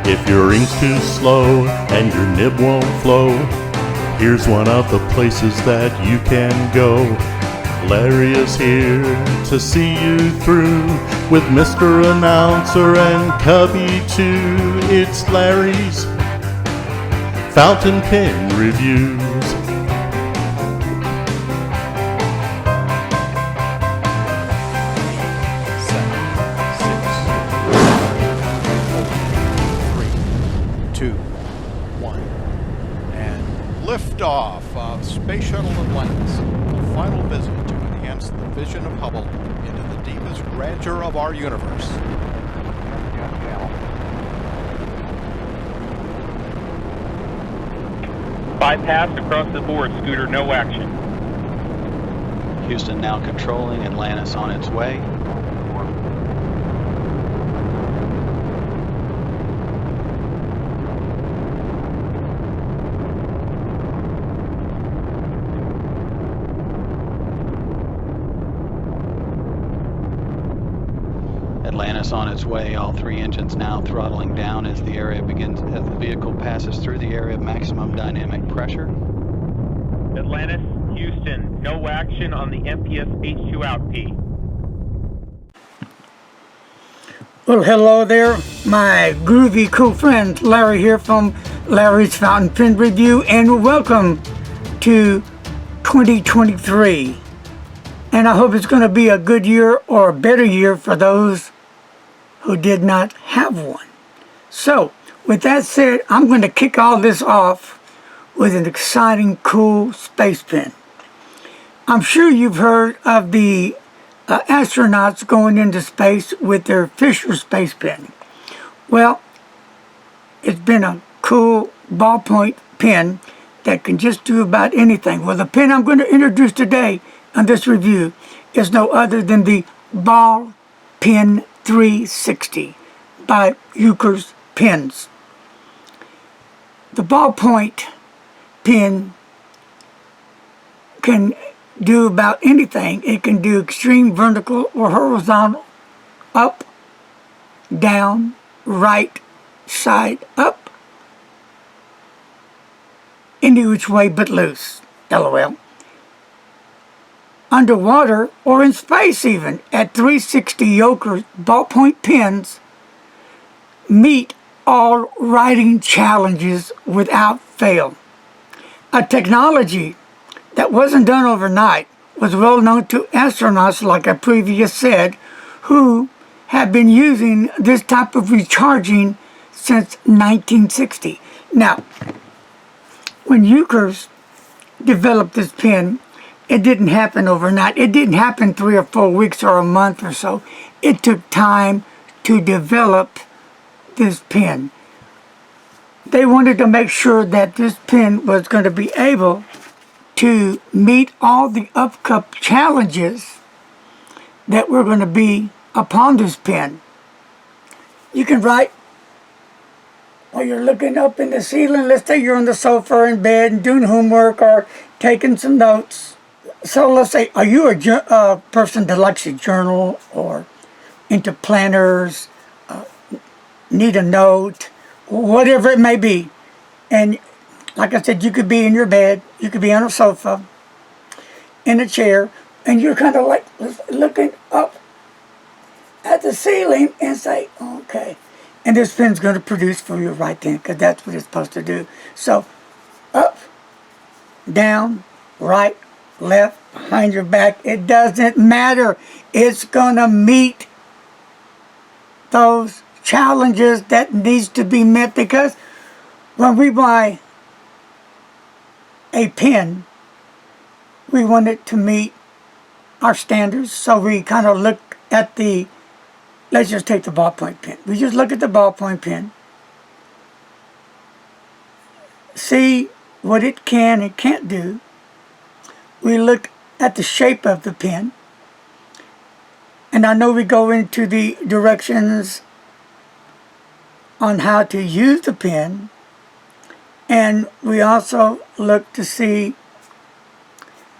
If your ink's too slow and your nib won't flow, here's one of the places that you can go. Larry is here to see you through with Mr. Announcer and Cubby too. It's Larry's Fountain Pen Reviews. Liftoff of Space Shuttle Atlantis, a final visit to enhance the vision of Hubble into the deepest grandeur of our universe. Bypass across the board, Scooter, no action. Houston now controlling, Atlantis on its way. Atlantis on its way, all three engines now throttling down as the vehicle passes through the area of maximum dynamic pressure. Atlantis, Houston, no action on the MPS H2 out P. Well, hello there, my groovy cool friend Larry here from Larry's Fountain Pen Review, and welcome to 2023. And I hope it's going to be a good year or a better year for those who did not have one. So, with that said, I'm going to kick all this off with an exciting, cool space pen. I'm sure you've heard of the astronauts going into space with their Fisher space pen. Well, it's been a cool ballpoint pen that can just do about anything. Well, the pen I'm going to introduce today on this review is no other than the Ball Pen 360 by Yookers Pens. The ballpoint pen can do about anything. It can do extreme vertical or horizontal, up, down, right, side, up, any which way but loose, LOL. Underwater or in space even, at 360 Yookers ballpoint pens meet all writing challenges without fail. A technology that wasn't done overnight was well known to astronauts, like I previously said, who have been using this type of recharging since 1960. Now, when Yookers developed this pen, it didn't happen overnight. It didn't happen 3 or 4 weeks or a month or so. It took time to develop this pen. They wanted to make sure that this pen was going to be able to meet all the upcoming challenges that were going to be upon this pen. You can write while you're looking up in the ceiling. Let's say you're on the sofa in bed and doing homework or taking some notes. So let's say, are you a person that likes to journal or into planners, need a note, whatever it may be? And like I said, you could be in your bed, you could be on a sofa, in a chair, and you're kind of like looking up at the ceiling and say, okay. And this pen's going to produce for you right then, because that's what it's supposed to do. So, up, down, right, left, behind your back, it doesn't matter. It's gonna meet those challenges that needs to be met, because when we buy a pen, we want it to meet our standards. So we kind of look at the, let's just take the ballpoint pen. We just look at the ballpoint pen, see what it can and can't do. We look at the shape of the pen, and I know we go into the directions on how to use the pen, and we also look to see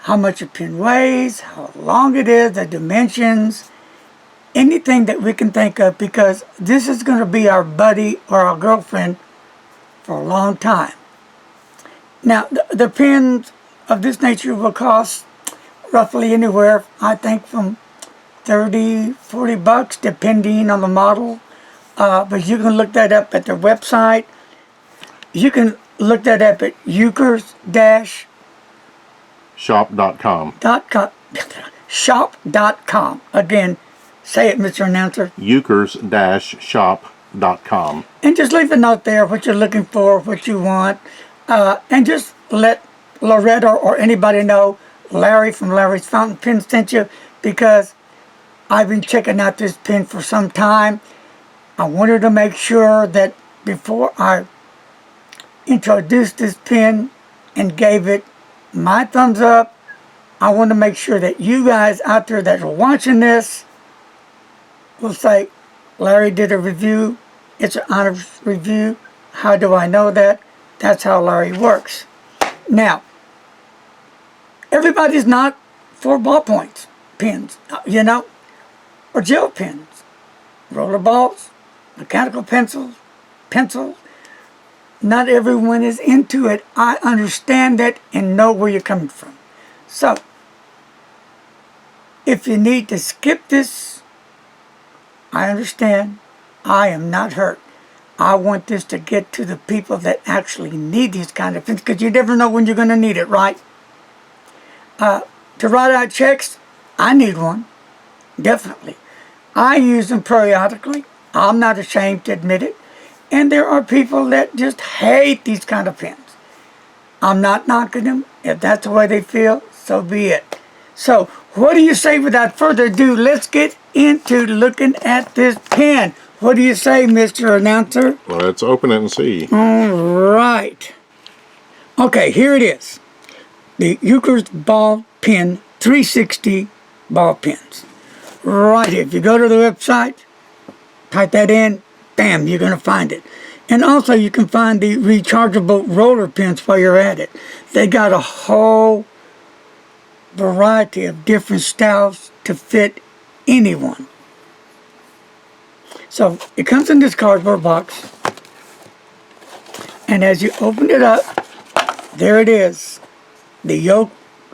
how much a pen weighs, how long it is, the dimensions, anything that we can think of, because this is going to be our buddy or our girlfriend for a long time. Now, the pens of this nature will cost roughly anywhere, I think, from 30, 40 bucks, depending on the model. But you can look that up at their website. You can look that up at Shop.com. shop.com. Again, say it, Mr. Announcer. Yookers-shop.com. And just leave a note there, what you're looking for, what you want. And just let Loretta or anybody know Larry from Larry's Fountain Pen sent you, because I've been checking out this pen for some time. I wanted to make sure that before I introduced this pen and gave it my thumbs up, I want to make sure that you guys out there that are watching this will say, Larry did a review. It's an honest review. How do I know that? That's how Larry works. Now, everybody's not for ballpoint pens, you know, or gel pens, roller balls, mechanical pencils. Not everyone is into it. I understand that and know where you're coming from. So, if you need to skip this, I understand. I am not hurt. I want this to get to the people that actually need these kind of pens, because you never know when you're going to need it, right? To write out checks, I need one, definitely. I use them periodically. I'm not ashamed to admit it. And there are people that just hate these kind of pens. I'm not knocking them. If that's the way they feel, so be it. So, what do you say without further ado? Let's get into looking at this pen. What do you say, Mr. Announcer? Let's open it and see. All right. Okay, here it is. The Yookers ball pen 360 ball pens. Right here. If you go to the website, type that in, bam, you're going to find it. And also you can find the rechargeable roller pens while you're at it. They got a whole variety of different styles to fit anyone. So it comes in this cardboard box. And as you open it up, there it is. The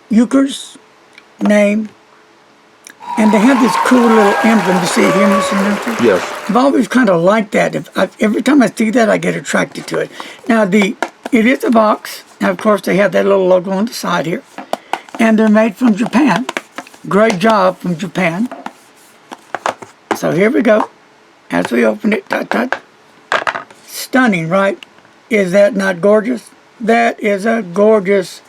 Yookers name. And they have this cool little emblem. You see it here, Mr. Announcer? Yes. I've always kind of liked that. Every time I see that, I get attracted to it. Now, it is a box. Now, of course, they have that little logo on the side here. And they're made from Japan. Great job from Japan. So here we go. As we open it, stunning, right? Is that not gorgeous? That is a gorgeous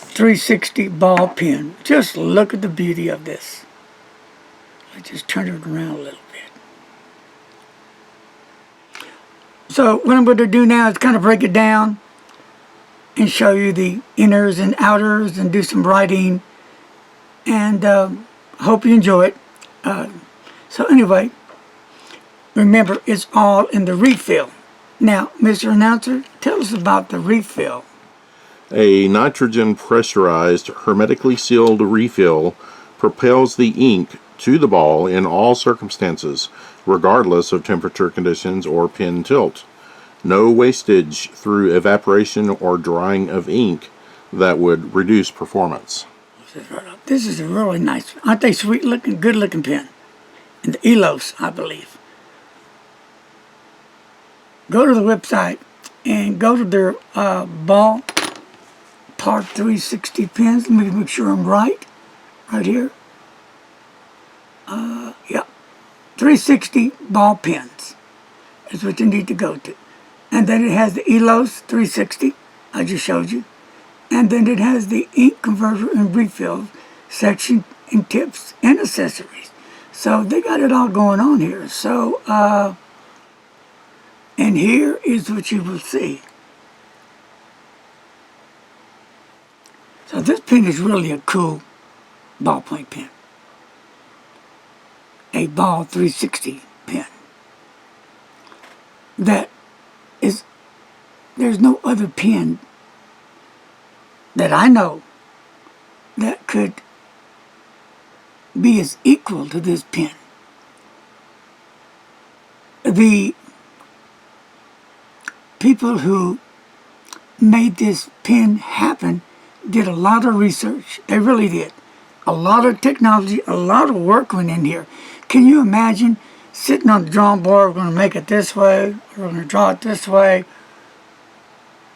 360 ball pen. Just look at the beauty of this. Let's just turn it around a little bit. So what I'm going to do now is kind of break it down and show you the inners and outers and do some writing, and hope you enjoy it. So anyway, remember, it's all in the refill. Now, Mr. Announcer, tell us about the refill. A nitrogen pressurized, hermetically sealed refill propels the ink to the ball in all circumstances, regardless of temperature conditions or pen tilt. No wastage through evaporation or drying of ink that would reduce performance. This is a really nice, aren't they sweet looking, good looking pen? And the Elos, I believe. Go to the website and go to their ball part 360 pens. Let me make sure I'm right. Right here. Yeah. 360 ball pens is what you need to go to. And then it has the Elos 360, I just showed you. And then it has the ink converter and refill section and tips and accessories. So they got it all going on here. So, and here is what you will see. So this pen is really a cool ballpoint pen. A ball 360 pen. There's no other pen that I know that could be as equal to this pen. The people who made this pen happen did a lot of research. They really did. A lot of technology, a lot of work went in here. Can you imagine sitting on the drawing board, we're going to make it this way, we're going to draw it this way.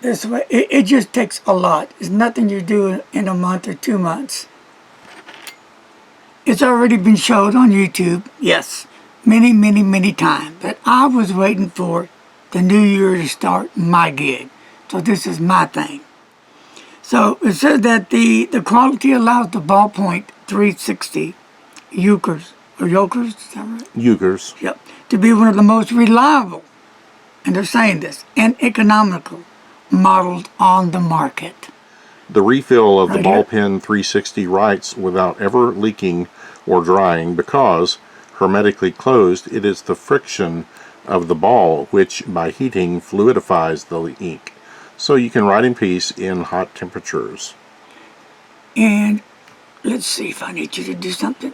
It just takes a lot. It's nothing you do in a month or 2 months. It's already been showed on YouTube, yes, many times. But I was waiting for the new year to start my gig. So this is my thing. So it says that the quality allows the ballpoint 360 Yookers, is that right? Yookers. Yep. To be one of the most reliable, and they're saying this, and economical models on the market. The refill of the Right here. ballpen 360 writes without ever leaking or drying because, hermetically closed, it is the friction of the ball which, by heating, fluidifies the ink. So you can write in peace in hot temperatures. And let's see if I need you to do something.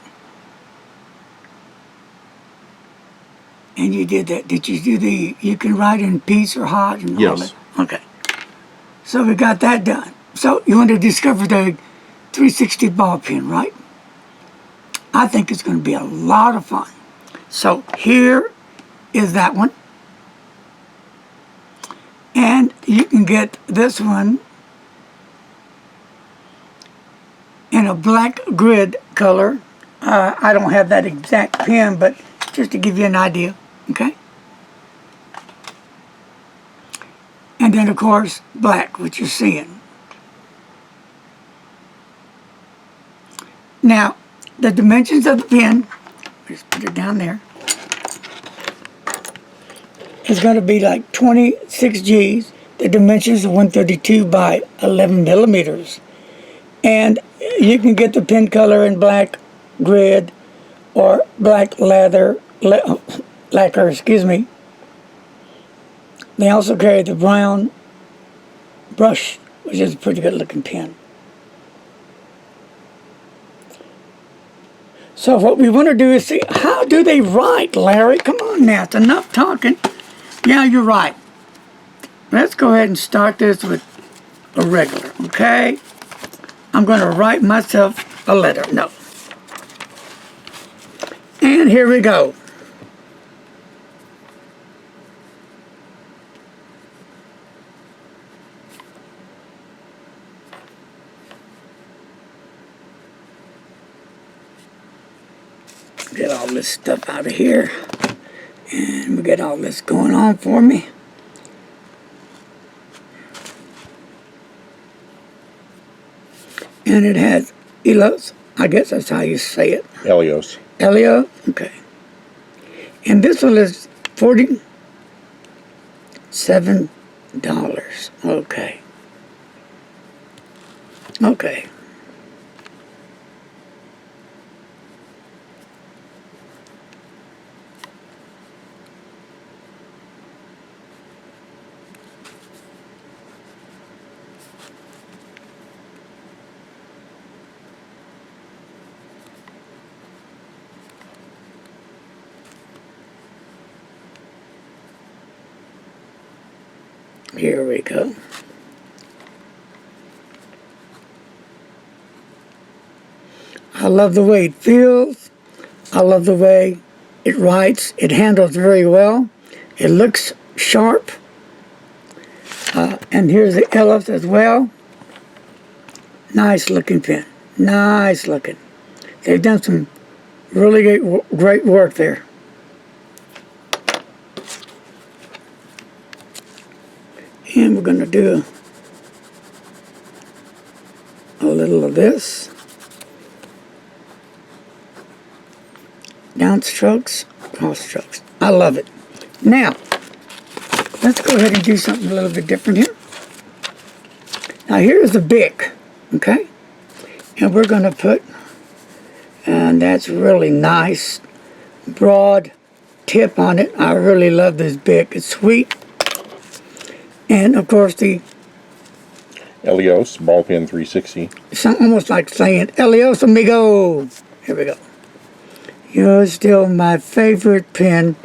And you did that. Did you do you can write in peace or hot and all Yes. that? Okay. So we got that done. So you want to discover the 360 ball pen, right? I think it's going to be a lot of fun. So here is that one. And you can get this one in a black grid color. I don't have that exact pen, but just to give you an idea, okay? And then, of course, black, which you're seeing. Now, the dimensions of the pen, just put it down there, is going to be like 26 G's. The dimensions are 132 by 11 millimeters. And you can get the pen color in black grid or black lacquer, excuse me. They also carry the brown brush, which is a pretty good looking pen. So what we want to do is see, how do they write, Larry? Come on now, it's enough talking. Yeah, you're right. Let's go ahead and start this with a regular, okay? I'm going to write myself a letter. No. And here we go. Get all this stuff out of here. And we get all this going on for me. And it has Elos. I guess that's how you say it. Elios. Elio? Okay. And this one is $47. Okay. Okay. Here we go. I love the way it feels. I love the way it writes. It handles very well. It looks sharp. And here's the Ellis as well. Nice looking pen. Nice looking. They've done some really great work there. And we're going to do a little of this. Down strokes, cross strokes. I love it. Now, let's go ahead and do something a little bit different here. Now here's the Bic, okay? And we're going to put, and that's really nice, broad tip on it. I really love this Bic. It's sweet. And of course the Elios, ballpen 360. it's almost like saying, Elios amigo. Here we go. You're still my favorite pen,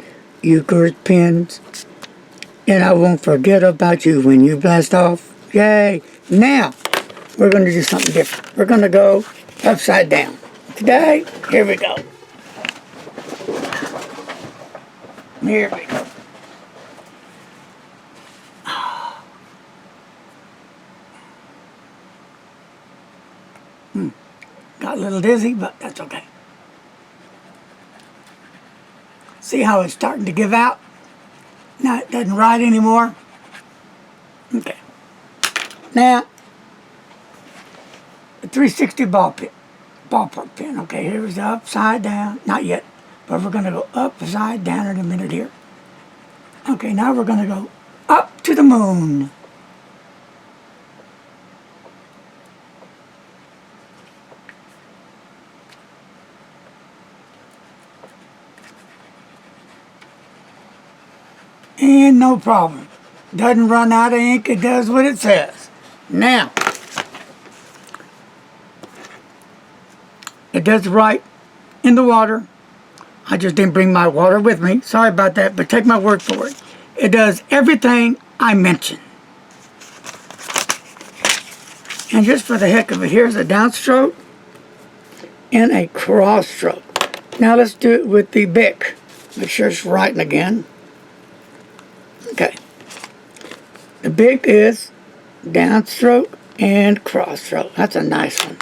Yookers pens. And I won't forget about you when you blast off. Yay! Now, we're going to do something different. We're going to go upside down. Today, here we go. Here we go. Got a little dizzy, but that's okay. See how it's starting to give out? Now it doesn't write anymore. Okay. Now, the 360 ballpark pen. Okay, here's the upside down. Not yet, but we're going to go upside down in a minute here. Okay, now we're going to go up to the moon. And no problem. Doesn't run out of ink, it does what it says. Now, it does write in the water. I just didn't bring my water with me. Sorry about that, but take my word for it. It does everything I mentioned. And just for the heck of it, here's a downstroke and a cross stroke. Now let's do it with the Bic. Make sure it's writing again. Okay. The Bic is downstroke and cross stroke. That's a nice one.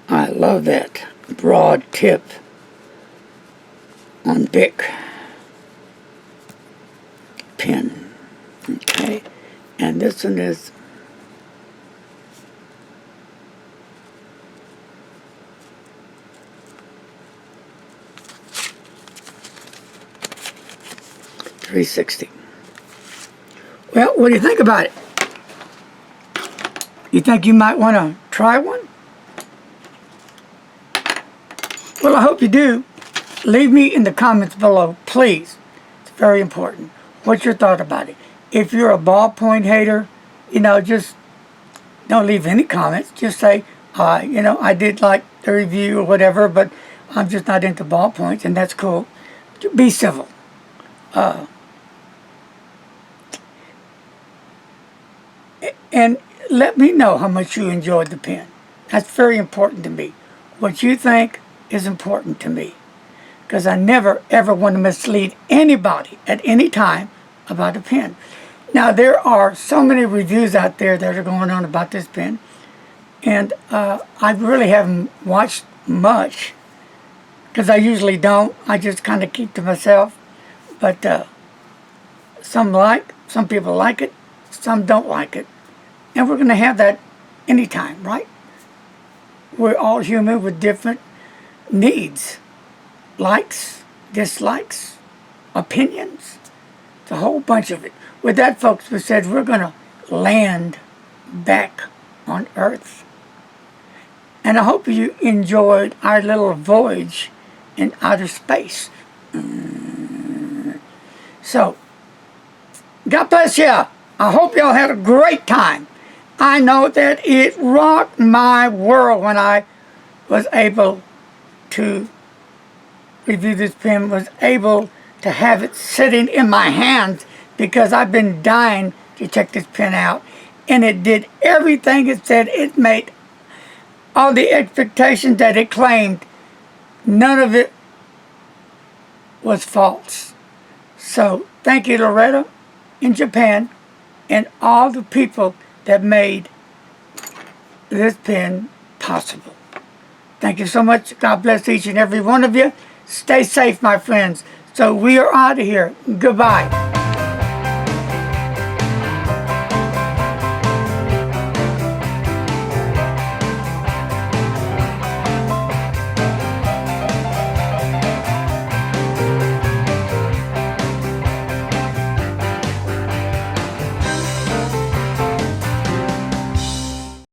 I love that broad tip on Bic pen. Okay. And this one is .360. Well, what do you think about it? You think you might want to try one? Well, I hope you do. Leave me in the comments below, please. It's very important. What's your thought about it? If you're a ballpoint hater, just don't leave any comments. Just say, I did like the review or whatever, but I'm just not into ballpoints, and that's cool. Be civil. And let me know how much you enjoyed the pen. That's very important to me. What you think is important to me. Because I never, ever want to mislead anybody at any time about a pen. Now, there are so many reviews out there that are going on about this pen. And I really haven't watched much. Because I usually don't. I just kind of keep to myself. But some people like it. Some don't like it. And we're going to have that anytime, right? We're all human with different needs. Likes, dislikes, opinions. It's a whole bunch of it. With that, folks, we said we're going to land back on Earth. And I hope you enjoyed our little voyage in outer space. So, God bless you. I hope y'all had a great time. I know that it rocked my world when I was able to review this pen, was able to have it sitting in my hands because I've been dying to check this pen out. And it did everything it said. It made all the expectations that it claimed. None of it was false. So thank you, Loretta in Japan, and all the people that made this pen possible. Thank you so much. God bless each and every one of you. Stay safe, my friends. So we are out of here. Goodbye.